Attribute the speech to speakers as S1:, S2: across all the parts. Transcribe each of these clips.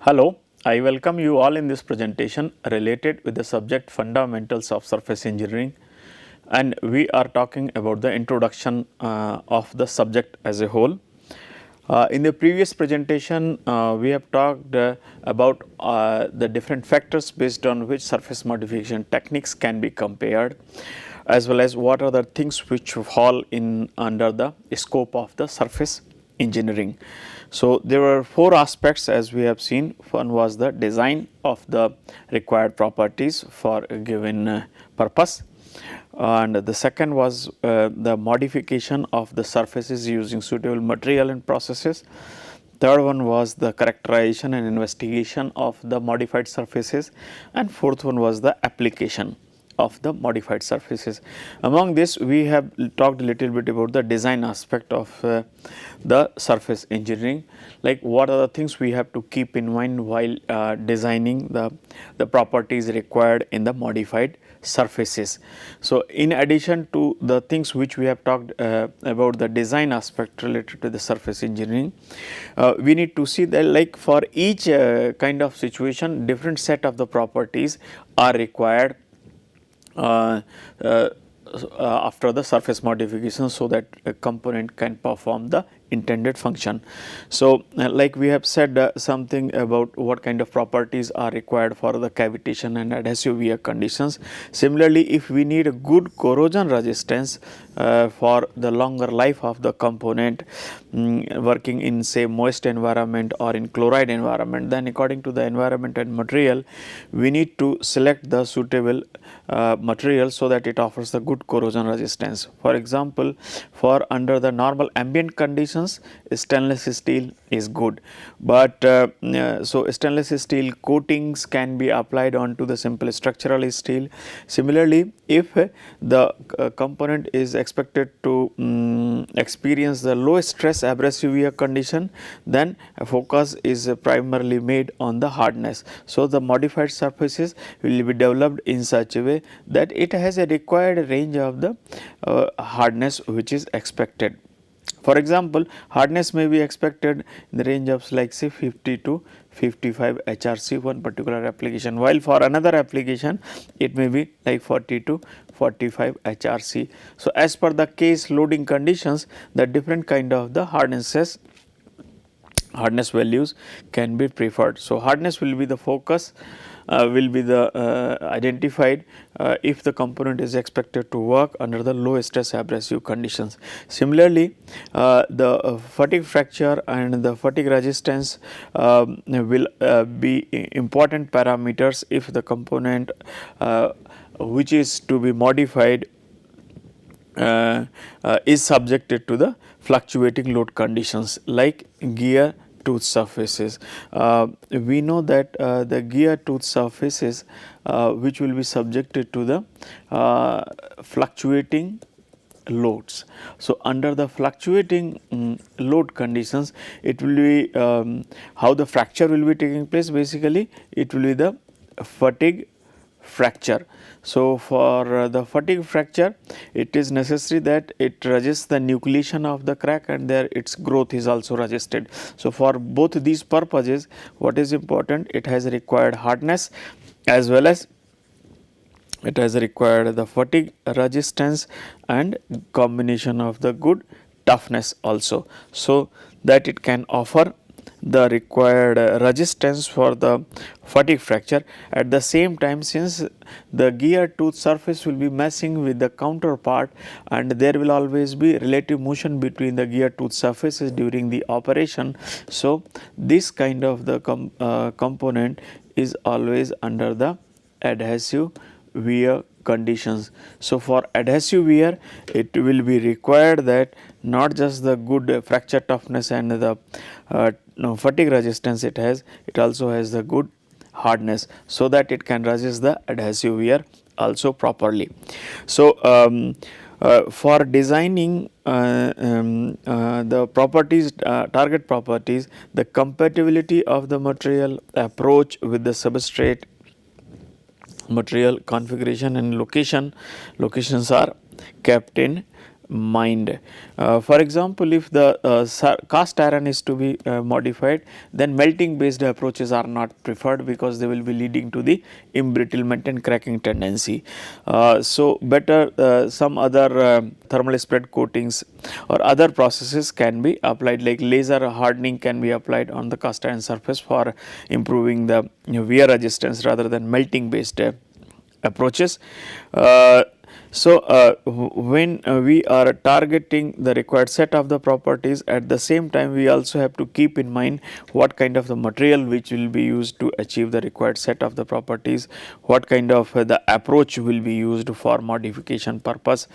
S1: Hello, I welcome you all in this presentation related with the subject fundamentals of surface engineering, and we are talking about the introduction of the subject as a whole. In the previous presentation, we have talked about the different factors based on which surface modification techniques can be compared, as well as what are the things which fall in under the scope of the surface engineering. So, there were four aspects as we have seen. One was the design of the required properties for a given purpose, and the second was the modification of the surfaces using suitable material and processes. Third one was the characterization and investigation of the modified surfaces, and fourth one was the application of the modified surfaces. Among this, we have talked a little bit about the design aspect of the surface engineering, like what are the things we have to keep in mind while designing the properties required in the modified surfaces. So, in addition to the things which we have talked about the design aspect related to the surface engineering, we need to see that like for each kind of situation, different set of the properties are required after the surface modification, so that a component can perform the intended function. So, like we have said something about what kind of properties are required for the cavitation and adhesive wear conditions. Similarly, if we need a good corrosion resistance for the longer life of the component working in say moist environment or in chloride environment, then according to the environment and material, we need to select the suitable material so that it offers the good corrosion resistance. For example, for under the normal ambient conditions, stainless steel is good, but so stainless steel coatings can be applied onto the simple structural steel. Similarly, if the component is expected to experience the low stress abrasive wear condition, then a focus is primarily made on the hardness. So, the modified surfaces will be developed in such a way that it has a required range of the hardness which is expected. For example, hardness may be expected in the range of like say 50 to 55 HRC one particular application, while for another application it may be like 40 to 45 HRC. So, as per the case loading conditions, the different kind of the hardness values can be preferred. So, hardness will be the focus, will be the identified if the component is expected to work under the low stress abrasive conditions. Similarly, the fatigue fracture and the fatigue resistance will be important parameters if the component which is to be modified is subjected to the fluctuating load conditions like gear tooth surfaces. We know that the gear tooth surfaces which will be subjected to the fluctuating loads. So, under the fluctuating load conditions, it will be how the fracture will be taking place. Basically, it will be the fatigue fracture. So, for the fatigue fracture, it is necessary that it resists the nucleation of the crack and there its growth is also resisted. So, for both these purposes, what is important? It has required hardness as well as it has required the fatigue resistance and combination of the good toughness also, so that it can offer the required resistance for the fatigue fracture. At the same time, since the gear tooth surface will be messing with the counterpart and there will always be relative motion between the gear tooth surfaces during the operation. So, this kind of the component is always under the adhesive wear conditions. So, for adhesive wear, it will be required that not just the good fracture toughness and the fatigue resistance it has, it also has the good hardness, so that it can resist the adhesive wear also properly. So, for designing the properties, target properties, the compatibility of the material approach with the substrate, material configuration and locations are kept in mind. For example, if the cast iron is to be modified, then melting based approaches are not preferred because they will be leading to the embrittlement and cracking tendency. So, better some other thermal spread coatings or other processes can be applied, like laser hardening can be applied on the cast iron surface for improving the wear resistance rather than melting based approaches. When we are targeting the required set of the properties, at the same time we also have to keep in mind what kind of the material which will be used to achieve the required set of the properties, what kind of the approach will be used for modification purpose.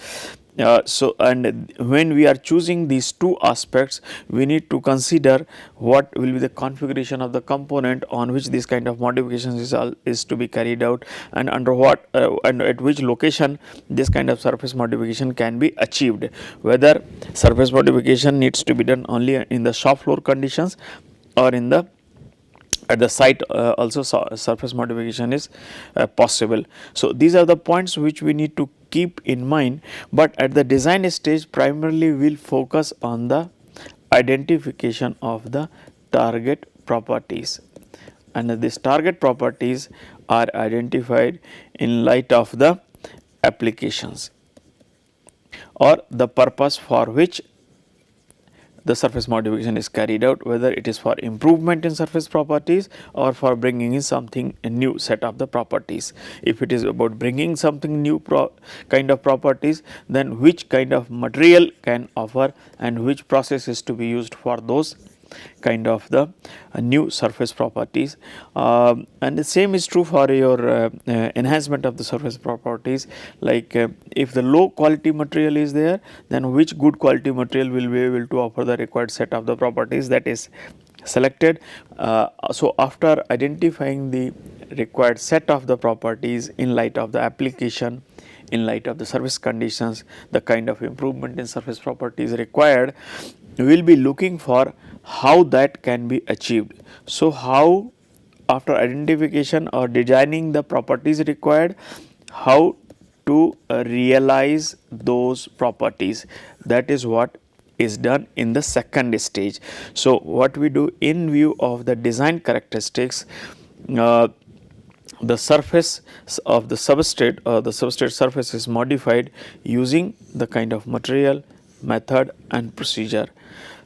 S1: And when we are choosing these two aspects, we need to consider what will be the configuration of the component on which this kind of modifications is to be carried out, and under what and at which location this kind of surface modification can be achieved, whether surface modification needs to be done only in the shop floor conditions or in the at the site also surface modification is possible. So, these are the points which we need to keep in mind, but at the design stage primarily we will focus on the identification of the target properties, and these target properties are identified in light of the applications or the purpose for which the surface modification is carried out, whether it is for improvement in surface properties or for bringing in something a new set of the properties. If it is about bringing something new kind of properties, then which kind of material can offer and which process is to be used for those kind of the new surface properties. And the same is true for your enhancement of the surface properties, like if the low quality material is there, then which good quality material will be able to offer the required set of the properties that is selected. So, after identifying the required set of the properties in light of the application, in light of the service conditions, the kind of improvement in surface properties required, we will be looking for how that can be achieved. So, how after identification or designing the properties required, how to realize those properties, that is what is done in the second stage. So, what we do in view of the design characteristics, the surface of the substrate or the substrate surface is modified using the kind of material, method and procedure.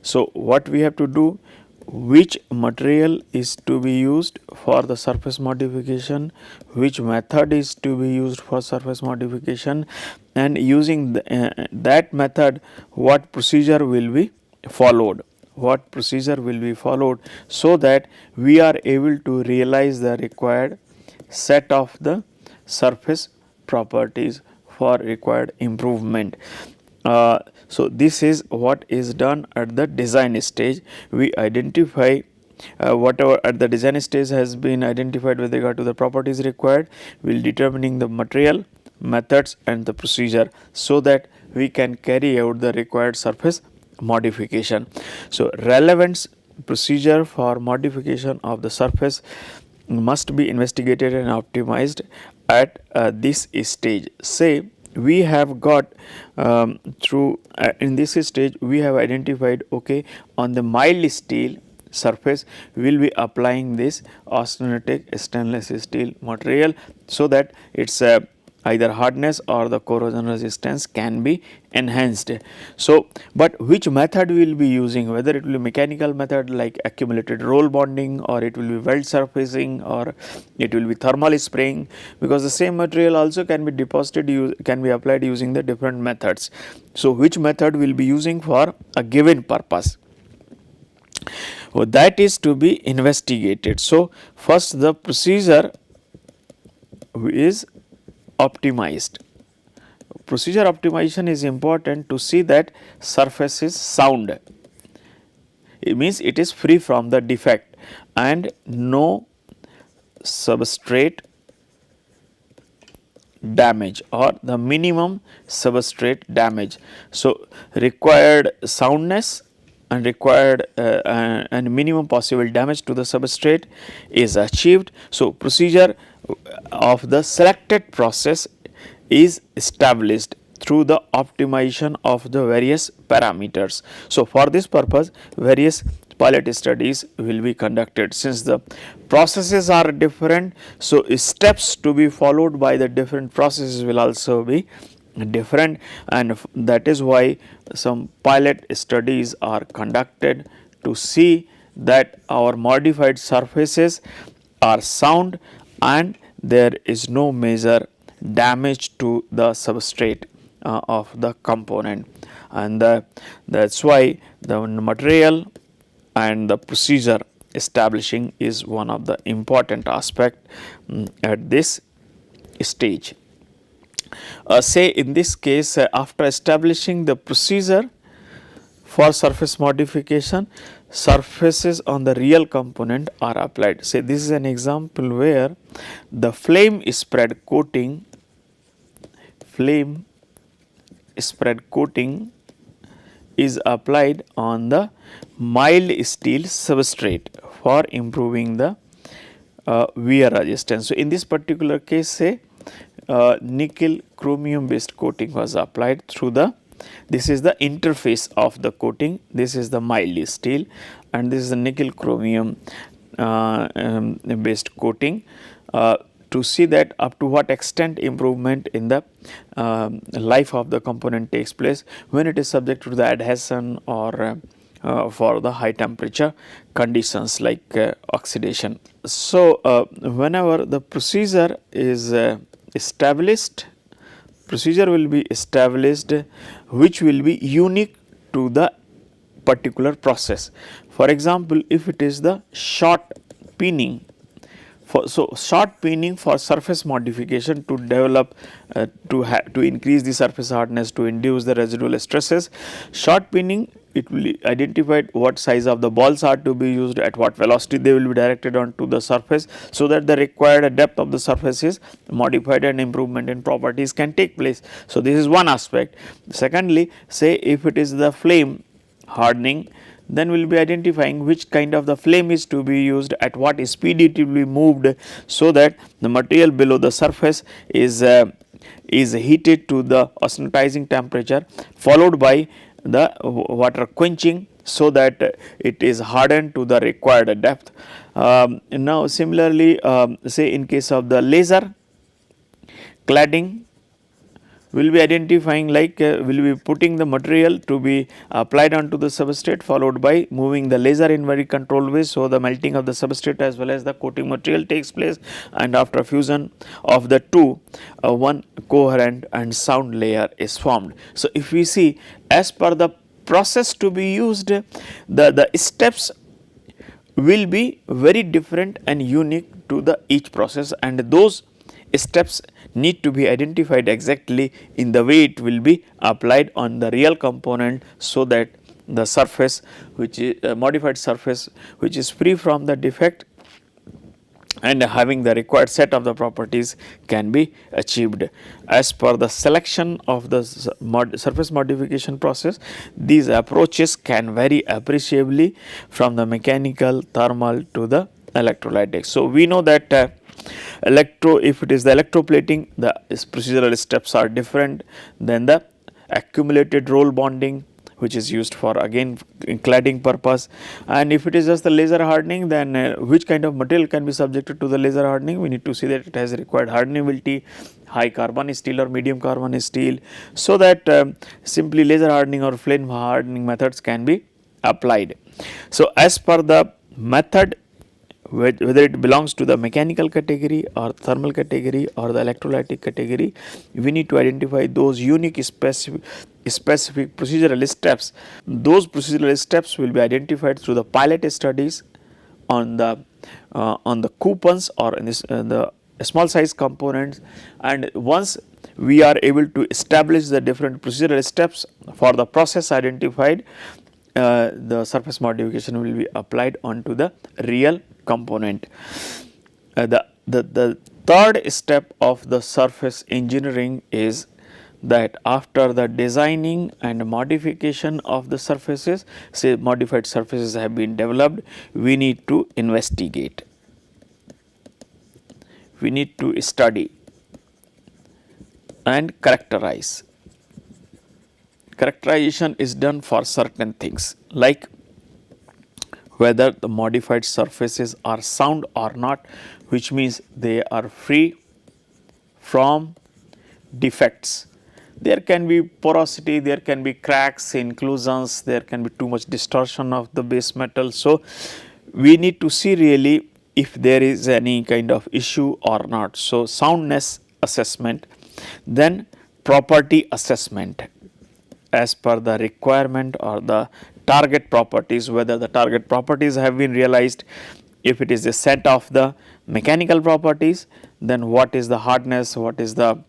S1: So, what we have to do, which material is to be used for the surface modification, which method is to be used for surface modification, and using that method what procedure will be followed, so that we are able to realize the required set of the surface properties for required improvement. So, this is what is done at the design stage. We identify whatever at the design stage has been identified with regard to the properties required, we will determining the material, methods and the procedure, so that we can carry out the required surface modification. So, relevant procedure for modification of the surface must be investigated and optimized at this stage. Say we have got through in this stage we have identified, okay, on the mild steel surface we will be applying this austenitic stainless steel material, so that its either hardness or the corrosion resistance can be enhanced. So, but which method we will be using, whether it will be mechanical method like accumulated roll bonding, or it will be weld surfacing, or it will be thermal spraying, because the same material also can be deposited, can be applied using the different methods. So, which method we will be using for a given purpose, that is to be investigated. So, first the procedure is optimized. Procedure optimization is important to see that surface is sound. It means it is free from the defect and no substrate damage or the minimum substrate damage. So, required soundness and required and minimum possible damage to the substrate is achieved. So, procedure of the selected process is established through the optimization of the various parameters. So, for this purpose various pilot studies will be conducted. Since the processes are different, so steps to be followed by the different processes will also be different, and that is why some pilot studies are conducted to see that our modified surfaces are sound and there is no major damage to the substrate of the component, and that is why the material and the procedure establishing is one of the important aspect at this stage. Say in this case, after establishing the procedure for surface modification, surfaces on the real component are applied. Say this is an example where the flame spread coating is applied on the mild steel substrate for improving the wear resistance. So, in this particular case, say nickel chromium based coating was applied through the, this is the interface of the coating, this is the mild steel and this is the nickel chromium based coating, to see that up to what extent improvement in the life of the component takes place when it is subject to the adhesion or for the high temperature conditions like oxidation. So, whenever the procedure is established, procedure will be established which will be unique to the particular process. For example, if it is the short peening, so short peening for surface modification to develop to increase the surface hardness, to induce the residual stresses, short peening it will identify what size of the balls are to be used, at what velocity they will be directed onto the surface, so that the required depth of the surface is modified and improvement in properties can take place. So, this is one aspect. Secondly, say if it is the flame hardening, then we will be identifying which kind of the flame is to be used, at what speed it will be moved, so that the material below the surface is heated to the austenitizing temperature, followed by the water quenching, so that it is hardened to the required depth. Now, similarly, say in case of the laser cladding, we will be identifying like we will be putting the material to be applied onto the substrate, followed by moving the laser in very controlled way. So, the melting of the substrate as well as the coating material takes place, and after fusion of the two, one coherent and sound layer is formed. So, if we see as per the process to be used, the steps will be very different and unique to the each process, and those steps need to be identified exactly in the way it will be applied on the real component, so that the surface which is modified surface which is free from the defect and having the required set of the properties can be achieved. As per the selection of the surface modification process, these approaches can vary appreciably from the mechanical, thermal to the electrolytic. So, we know that if it is the electroplating, the procedural steps are different than the accumulated roll bonding, which is used for again in cladding purpose. And if it is just the laser hardening, then which kind of material can be subjected to the laser hardening, we need to see that it has required hardenability, high carbon steel or medium carbon steel, so that simply laser hardening or flame hardening methods can be applied. So, as per the method, whether it belongs to the mechanical category or thermal category or the electrolytic category, we need to identify those unique specific procedural steps. Those procedural steps will be identified through the pilot studies on the coupons or in this, the small size components, and once we are able to establish the different procedural steps for the process identified, the surface modification will be applied onto the real component. The third step of the surface engineering is that after the designing and modification of the surfaces, say modified surfaces have been developed, we need to investigate, we need to study and characterize. Characterization is done for certain things, like whether the modified surfaces are sound or not, which means they are free from defects. There can be porosity, there can be cracks, inclusions, there can be too much distortion of the base metal. So, we need to see really if there is any kind of issue or not. So, soundness assessment, then property assessment as per the requirement or the target properties, whether the target properties have been realized. If it is a set of the mechanical properties, then what is the hardness, what is the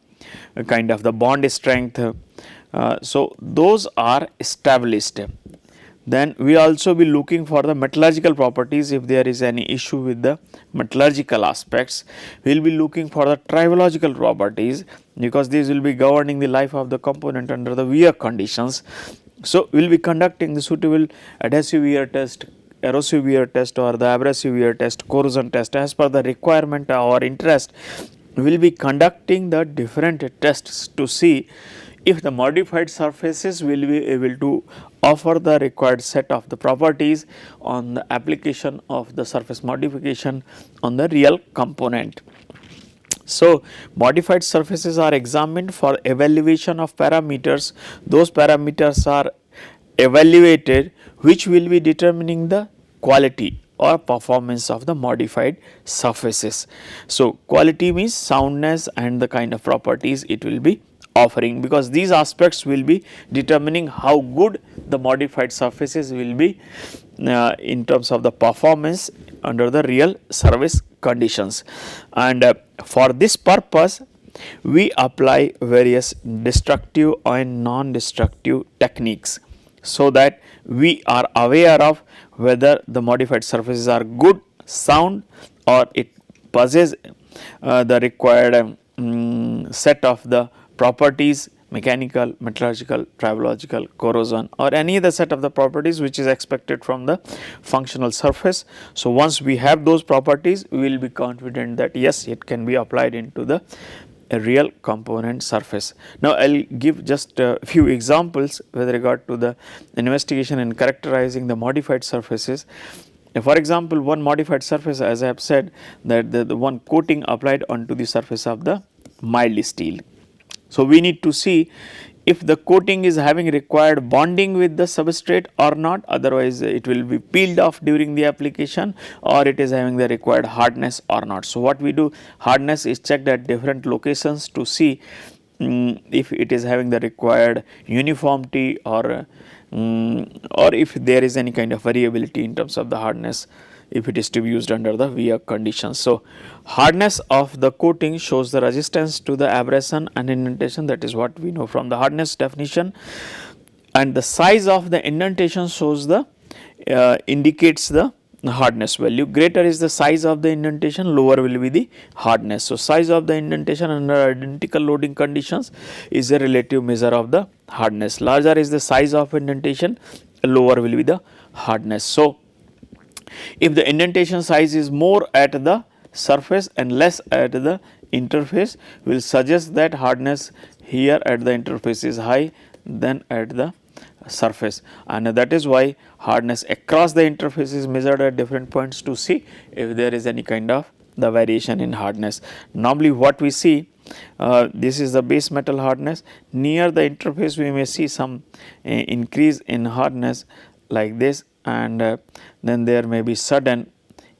S1: kind of the bond strength. So, those are established. Then we also be looking for the metallurgical properties. If there is any issue with the metallurgical aspects, we will be looking for the tribological properties, because these will be governing the life of the component under the wear conditions. So, we will be conducting the suitable adhesive wear test, erosive wear test, or the abrasive wear test, corrosion test as per the requirement or interest. We will be conducting the different tests to see if the modified surfaces will be able to offer the required set of the properties on the application of the surface modification on the real component. So, modified surfaces are examined for evaluation of parameters. Those parameters are evaluated which will be determining the quality or performance of the modified surfaces. So, quality means soundness and the kind of properties it will be offering, because these aspects will be determining how good the modified surfaces will be in terms of the performance under the real service conditions. And for this purpose, we apply various destructive and non-destructive techniques, so that we are aware of whether the modified surfaces are good, sound, or it possesses the required set of the properties, mechanical, metallurgical, tribological, corrosion, or any other set of the properties which is expected from the functional surface. So, once we have those properties, we will be confident that yes, it can be applied into the real component surface. Now, I will give just a few examples with regard to the investigation and characterizing the modified surfaces. For example, one modified surface, as I have said, that the one coating applied onto the surface of the mild steel. So, we need to see if the coating is having required bonding with the substrate or not, otherwise it will be peeled off during the application, or it is having the required hardness or not. So, what we do, hardness is checked at different locations to see if it is having the required uniformity, or if there is any kind of variability in terms of the hardness, if it is to be used under the wear conditions. So, hardness of the coating shows the resistance to the abrasion and indentation, that is what we know from the hardness definition, and the size of the indentation shows the indicates the hardness value. Greater is the size of the indentation, lower will be the hardness. So, size of the indentation under identical loading conditions is a relative measure of the hardness. Larger is the size of indentation, lower will be the hardness. So, if the indentation size is more at the surface and less at the interface, will suggest that hardness here at the interface is high than at the surface, and that is why hardness across the interface is measured at different points to see if there is any kind of the variation in hardness. Normally what we see, this is the base metal hardness. Near the interface we may see some increase in hardness like this, and then there may be sudden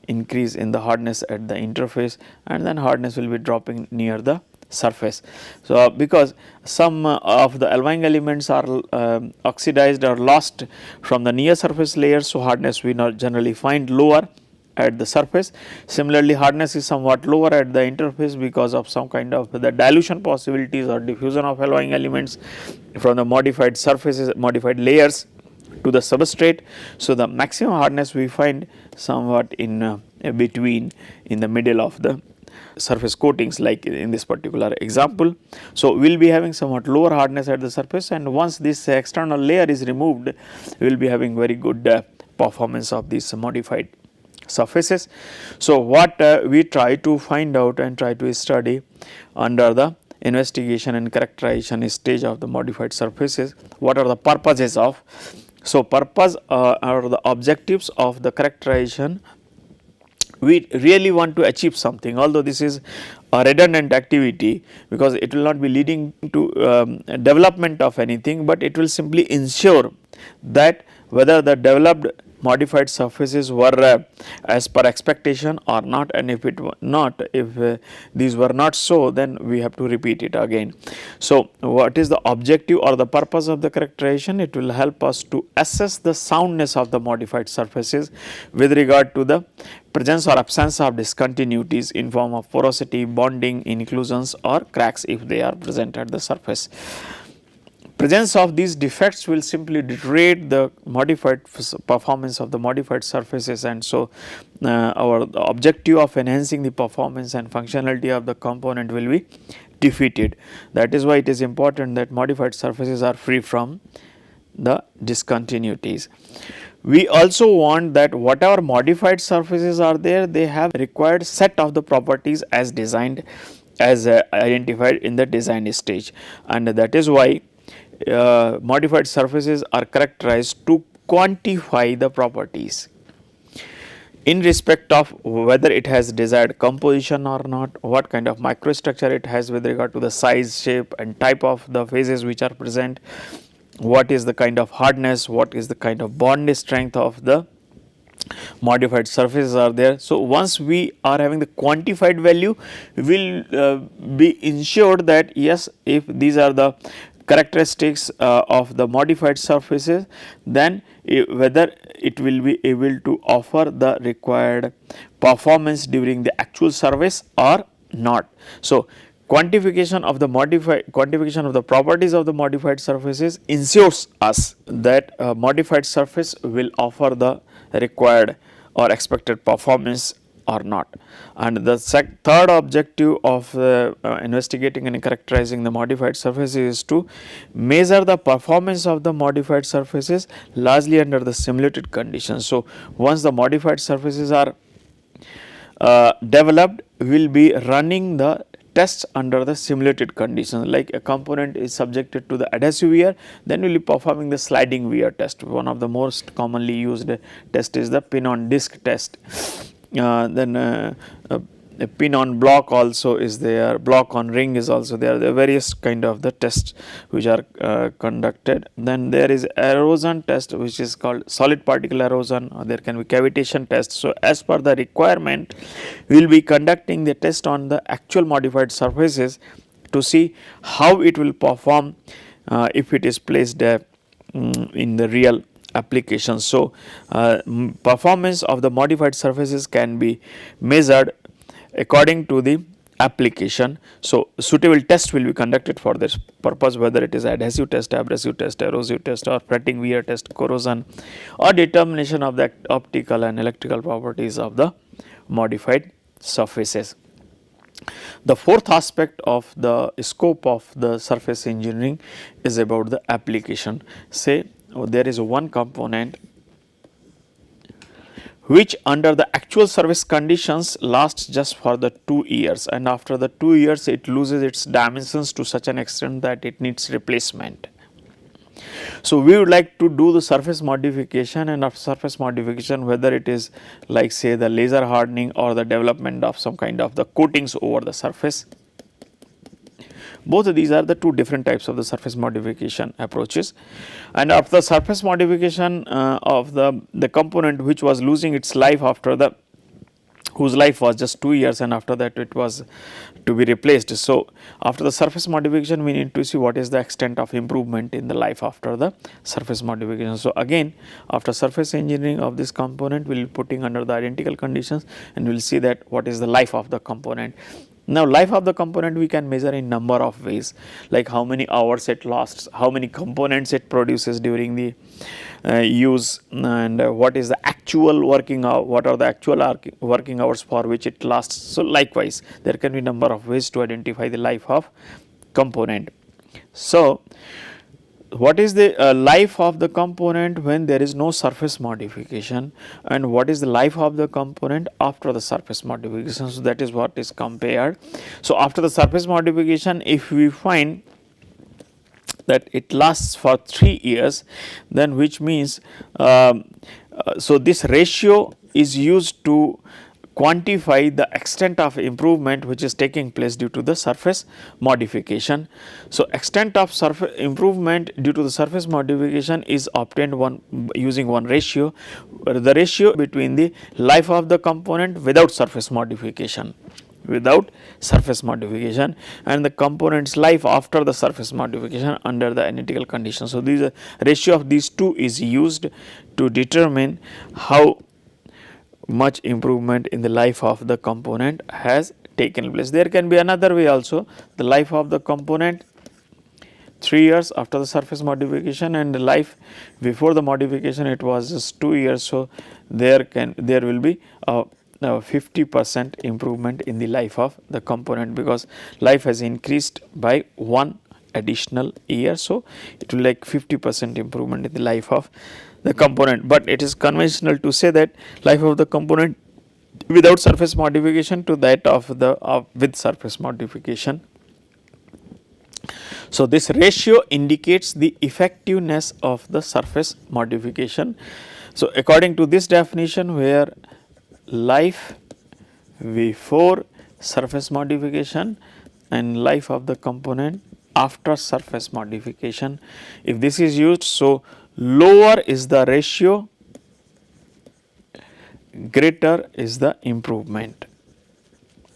S1: increase in the hardness at the interface, and then hardness will be dropping near the surface. So, because some of the alloying elements are oxidized or lost from the near surface layers, so hardness we not generally find lower at the surface. Similarly, hardness is somewhat lower at the interface because of some kind of the dilution possibilities or diffusion of alloying elements from the modified surfaces, modified layers to the substrate. So, the maximum hardness we find somewhat in between, in the middle of the surface coatings, like in this particular example. So, we will be having somewhat lower hardness at the surface, and once this external layer is removed, we will be having very good performance of these modified surfaces. So, what we try to find out and try to study under the investigation and characterization stage of the modified surfaces. What are the purposes of? So, purpose or the objectives of the characterization. We really want to achieve something, although this is a redundant activity because it will not be leading to development of anything, but it will simply ensure that whether the developed modified surfaces were as per expectation or not, and if it were not, if these were not so, then we have to repeat it again. So, what is the objective or the purpose of the characterization? It will help us to assess the soundness of the modified surfaces with regard to the presence or absence of discontinuities in form of porosity, bonding, inclusions or cracks if they are present at the surface. Presence of these defects will simply deteriorate the modified performance of the modified surfaces, and so our objective of enhancing the performance and functionality of the component will be defeated. That is why it is important that modified surfaces are free from the discontinuities. We also want that whatever modified surfaces are there, they have required set of the properties as designed, as identified in the design stage, and that is why modified surfaces are characterized to quantify the properties in respect of whether it has desired composition or not, what kind of microstructure it has with regard to the size, shape and type of the phases which are present, what is the kind of hardness, what is the kind of bond strength of the modified surfaces are there. So, once we are having the quantified value, we will be ensured that yes, if these are the characteristics of the modified surfaces, then whether it will be able to offer the required performance during the actual service or not. So, quantification of the properties of the modified surfaces ensures us that a modified surface will offer the required or expected performance or not. And the third objective of investigating and characterizing the modified surfaces is to measure the performance of the modified surfaces largely under the simulated conditions. So, once the modified surfaces are developed, we will be running the tests under the simulated conditions. Like a component is subjected to the adhesive wear, then we will be performing the sliding wear test. One of the most commonly used test is the pin on disc test. Then a pin on block also is there, block on ring is also there. There are various kind of the tests which are conducted. Then there is erosion test which is called solid particle erosion, or there can be cavitation test. So, as per the requirement, we will be conducting the test on the actual modified surfaces to see how it will perform if it is placed in the real application. So, performance of the modified surfaces can be measured according to the application. So, suitable test will be conducted for this purpose, whether it is adhesive test, abrasive test, erosive test or fretting wear test, corrosion or determination of the optical and electrical properties of the modified surfaces. The fourth aspect of the scope of the surface engineering is about the application. Say there is one component which under the actual service conditions lasts just for the 2 years, and after the 2 years it loses its dimensions to such an extent that it needs replacement. So, we would like to do the surface modification, and after surface modification, whether it is like say the laser hardening or the development of some kind of the coatings over the surface. Both of these are the two different types of the surface modification approaches, and after surface modification of the component which was losing its life after the whose life was just 2 years, and after that it was to be replaced. So, after the surface modification we need to see what is the extent of improvement in the life after the surface modification. So, again after surface engineering of this component we will be putting under the identical conditions, and we will see that what is the life of the component. Now, life of the component we can measure in number of ways, like how many hours it lasts, how many components it produces during the use, and what is the actual working hour, what are the actual working hours for which it lasts. So, likewise there can be number of ways to identify the life of component. So, what is the life of the component when there is no surface modification, and what is the life of the component after the surface modification. So, that is what is compared. So, after the surface modification, if we find that it lasts for 3 years, then which means so this ratio is used to quantify the extent of improvement which is taking place due to the surface modification. So, extent of surface improvement due to the surface modification is obtained using one ratio, the ratio between the life of the component without surface modification and the component's life after the surface modification under the analytical conditions. So, this ratio of these two is used to determine how much improvement in the life of the component has taken place. There can be another way also, the life of the component 3 years after the surface modification, and the life before the modification it was just 2 years. So, there will be a 50% improvement in the life of the component, because life has increased by 1 additional year. So, it will like 50% improvement in the life of the component, but it is conventional to say that life of the component without surface modification to that of the with surface modification. So, this ratio indicates the effectiveness of the surface modification. So, according to this definition, where life before surface modification and life of the component after surface modification, if this is used, so lower is the ratio, greater is the improvement.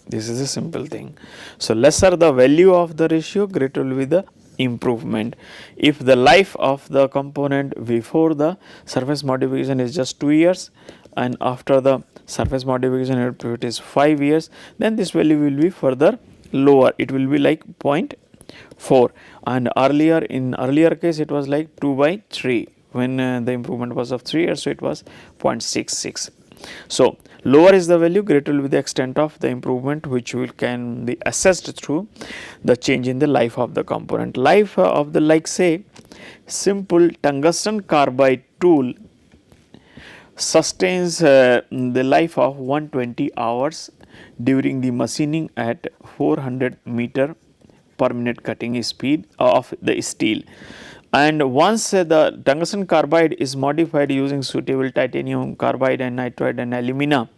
S1: This is a simple thing. So, lesser the value of the ratio, greater will be the improvement. If the life of the component before the surface modification is just 2 years and after the surface modification it is 5 years, then this value will be further lower, it will be like 0.4, and in earlier case it was like 2/3 when the improvement was of 3 years, so it was 0.66. So, lower is the value, greater will be the extent of the improvement which can be assessed through the change in the life of the component. Life of the, like say, simple tungsten carbide tool sustains the life of 120 hours during the machining at 400 meter per minute cutting speed of the steel. And once the tungsten carbide is modified using suitable titanium carbide and nitride and alumina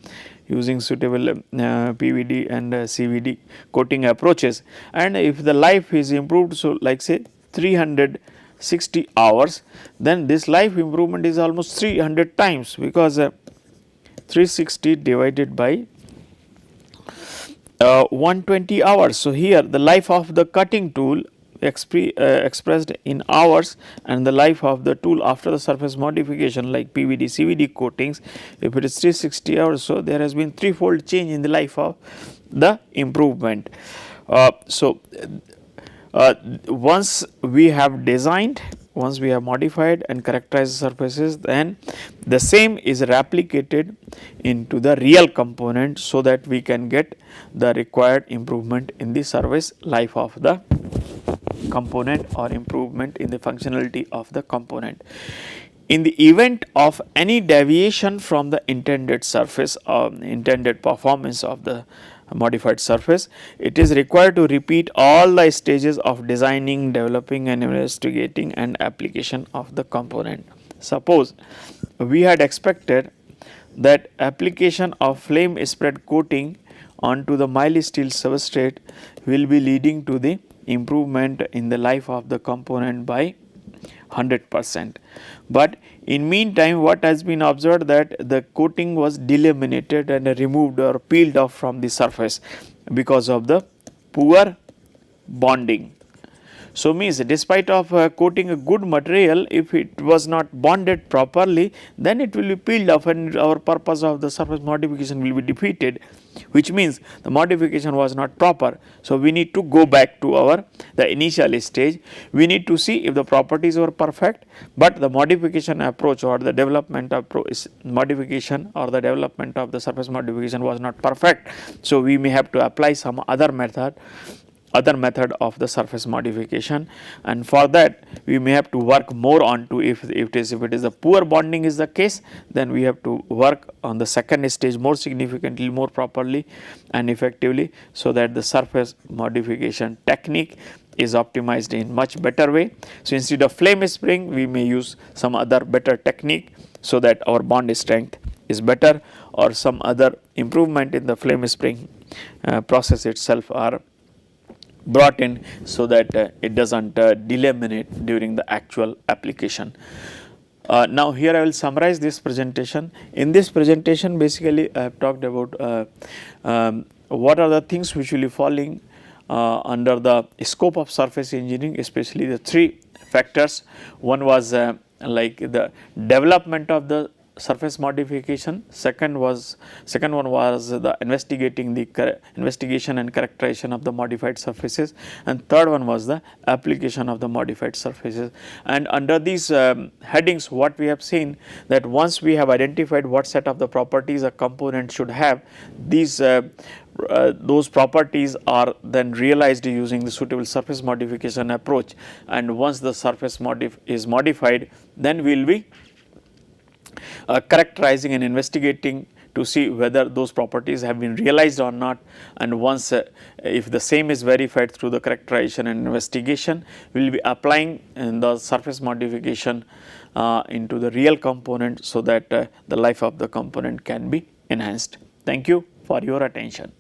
S1: using suitable PVD and CVD coating approaches, and if the life is improved, so like say 360 hours, then this life improvement is almost 300 times, because 360 divided by 120 hours. So, here the life of the cutting tool expressed in hours, and the life of the tool after the surface modification like PVD, CVD coatings, if it is 360 hours, so there has been threefold change in the life of the improvement. Once we have designed, once we have modified and characterized surfaces, then the same is replicated into the real component, so that we can get the required improvement in the service life of the component or improvement in the functionality of the component. In the event of any deviation from the intended surface or intended performance of the modified surface, it is required to repeat all the stages of designing, developing and investigating and application of the component. Suppose we had expected that application of flame spread coating onto the mild steel substrate will be leading to the improvement in the life of the component by 100%. But in meantime, what has been observed, that the coating was delaminated and removed or peeled off from the surface because of the poor bonding. So, means despite of coating a good material, if it was not bonded properly, then it will be peeled off and our purpose of the surface modification will be defeated, which means the modification was not proper. So, we need to go back to the initial stage. We need to see if the properties were perfect, but the modification approach or the development approach modification or the development of the surface modification was not perfect. So, we may have to apply some other method other method of the surface modification, and for that we may have to work more on to if it is a poor bonding is the case, then we have to work on the second stage more significantly, more properly and effectively, so that the surface modification technique is optimized in much better way. So, instead of flame spring we may use some other better technique, so that our bond strength is better, or some other improvement in the flame spring process itself are brought in, so that it does not delaminate during the actual application. Now, here I will summarize this presentation. In this presentation basically I have talked about what are the things which will be falling under the scope of surface engineering, especially the three factors. One was like the development of the surface modification, second one was the investigation and characterization of the modified surfaces, and third one was the application of the modified surfaces. And under these headings, what we have seen, that once we have identified what set of the properties a component should have, these those properties are then realized using the suitable surface modification approach, and once the surface is modified, then we will be characterizing and investigating to see whether those properties have been realized or not, and once if the same is verified through the characterization and investigation, we will be applying the surface modification into the real component, so that the life of the component can be enhanced. Thank you for your attention.